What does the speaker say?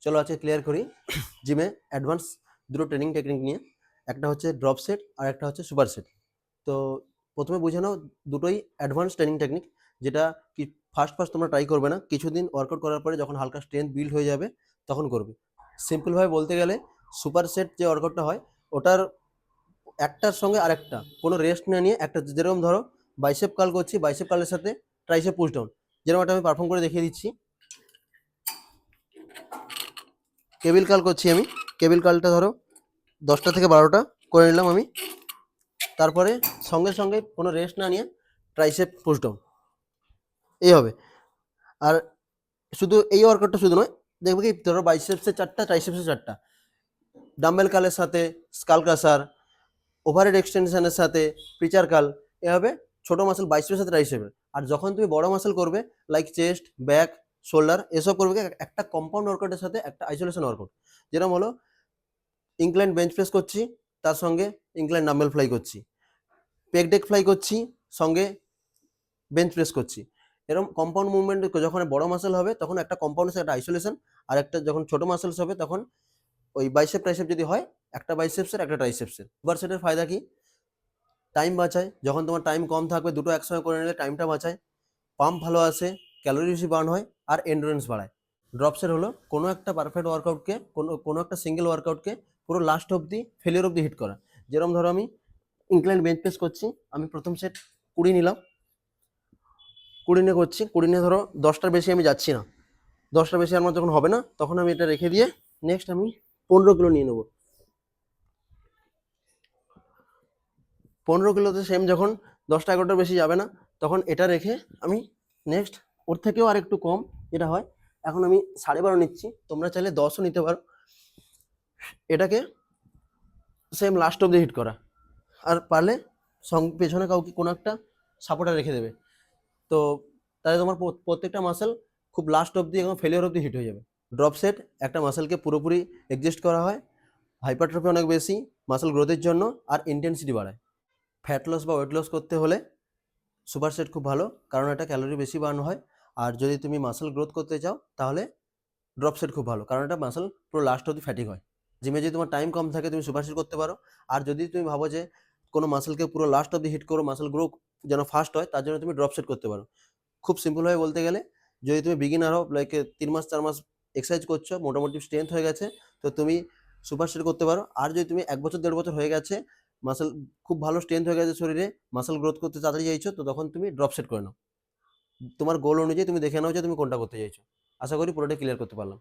চলো আজকে ক্লিয়ার করি জিমে অ্যাডভান্স দুটো ট্রেনিং টেকনিক নিয়ে। একটা হচ্ছে ড্রপ সেট আর একটা হচ্ছে সুপার সেট। তো প্রথমে বুঝে নাও দুটোই অ্যাডভান্স ট্রেনিং টেকনিক, যেটা কি ফার্স্ট তোমরা ট্রাই করবে না, কিছুদিন ওয়ার্কআউট করার পরে যখন হালকা স্ট্রেংথ বিল্ড হয়ে যাবে তখন করবে। সিম্পলভাবে বলতে গেলে সুপার সেট যে ওয়ার্কআউটটা হয় ওটার একটার সঙ্গে আরেকটা কোনো রেস্ট না নিয়ে একটা, যেরকম ধরো বাইসেপ কাল করছি, বাইসেপ কালের সাথে ট্রাইসেপ পুশ ডাউন, যেরকম একটা আমি পারফর্ম করে দেখিয়ে দিচ্ছি। কেবিল কাল করছি আমি, কেবিল কালটা ধরো 10টা থেকে 12টা করে নিলাম আমি, তারপরে সঙ্গে সঙ্গে কোনো রেস্ট না নিয়ে ট্রাইসেপ পুশ ডাউন, এই হবে। আর শুধু এই ওয়ার্কআউটটা শুধু নয়, দেখবে কি ধরো বাইসেপসে 4টা, ট্রাইসেপসে 4টা, ডাম্বেল কালের সাথে স্কাল ক্রাসার, ওভারহেড এক্সটেনশনের সাথে প্রিচার কাল, এভাবে ছোটো মাসেল বাইসেপের সাথে ট্রাইসেপের। আর যখন তুমি বড় মাসেল করবে লাইক চেস্ট, ব্যাক, শোল্ডার, এসব করবে একটা কম্পাউন্ড ওয়ার্কআউটের সাথে একটা আইসোলেশন ওয়ার্কআউট। যেরকম হলো ইনক্লাইন বেঞ্চ প্রেস করছি, তার সঙ্গে ইনক্লাইন ডাম্বেল ফ্লাই করছি, পেক ডেক ফ্লাই করছি, সঙ্গে বেঞ্চ প্রেস করছি। এরকম কম্পাউন্ড মুভমেন্ট যখন বড় মাসেল হবে তখন একটা কম্পাউন্ডের সাথে একটা আইসোলেশন, আর একটা যখন ছোট মাসেলস হবে তখন ওই বাইসেপ ট্রাইসেপ যদি হয় একটা বাইসেপসের একটা ট্রাইসেপসের। সুপার সেটের ফায়দা কি? টাইম বাঁচায়, যখন তোমার টাইম কম থাকবে দুটো একসঙ্গে করে নিলে টাইমটা বাঁচায়, পাম্প ভালো আসে, ক্যালোরি বেশি বার্ন হয়, আর এন্ডুরেন্স বাড়ায়। ড্রপ সেট হলো কোনো একটা পারফেক্ট ওয়ার্কআউটকে, কোনো একটা সিঙ্গেল ওয়ার্কআউটকে পুরো লাস্ট অবধি, ফেলিওর অবধি হিট করা। যেরকম ধরো আমি ইনক্লাইন বেঞ্চ প্রেস করছি, আমি প্রথম সেট 20 নিলাম, 20 নিয়ে করছি, 20 নিয়ে ধরো 10টার বেশি আমি যাচ্ছি না, 10টার বেশি আমার যখন হবে না তখন আমি এটা রেখে দিয়ে নেক্সট আমি 15 কিলো নিয়ে নেবো। 15 কিলোতে সেম যখন 10টা 11টার বেশি যাবে না তখন এটা রেখে আমি নেক্সট ওর থেকেও আর একটু কম যেটা হয়, এখন আমি 12.5 নিচ্ছি, তোমরা চাইলে 10ও নিতে পারো। এটাকে সেম লাস্ট অব্দি হিট করা, আর পারলে পেছনে কাউকে কোনো একটা সাপোর্টার রেখে দেবে, তো তাহলে তোমার প্রত্যেকটা মাসেল খুব লাস্ট অব্দি এবং ফেলিওর অব্দি হিট হয়ে যাবে। ড্রপ সেট একটা মাসেলকে পুরোপুরি এক্সিস্ট করা হয়, হাইপারট্রফি অনেক বেশি, মাসেল গ্রোথের জন্য, আর ইন্টেন্সিটি বাড়ায়। ফ্যাট লস বা ওয়েট লস করতে হলে সুপার সেট খুব ভালো, কারণ এটা ক্যালোরি বেশি বার্ন হয়। আর যদি তুমি মাসেল গ্রোথ করতে চাও তাহলে ড্রপ সেট খুব ভালো, কারণ এটা মাসেল পুরো লাস্ট অবধি ফ্যাটিক হয়। জিমে যদি তোমার টাইম কম থাকে তুমি সুপার সেট করতে পারো। আর যদি তুমি ভাবো যে কোনো মাসেলকে পুরো লাস্ট অবধি হিট করো, মাসেল গ্রো যেন ফাস্ট হয়, তার জন্য তুমি ড্রপ সেট করতে পারো। খুব সিম্পলভাবে বলতে গেলে, যদি তুমি বিগিনার হও, লাইক 3 মাস 4 মাস এক্সারসাইজ করছো, মোটামুটি স্ট্রেংথ হয়ে গেছে, তো তুমি সুপার সেট করতে পারো। আর যদি তুমি 1 বছর 1.5 বছর হয়ে গেছে, মাসেল খুব ভালো স্ট্রেংথ হয়ে গেছে শরীরে, মাসেল গ্রোথ করতে তাড়াতাড়ি চাইছো, তো তখন তুমি ড্রপ সেট করে নাও। তোমার গোল অনুযায়ী তুমি দেখে নাও যে তুমি কোনটা করতে চাইছো। আশা করি পুরোটা ক্লিয়ার করতে পারলাম।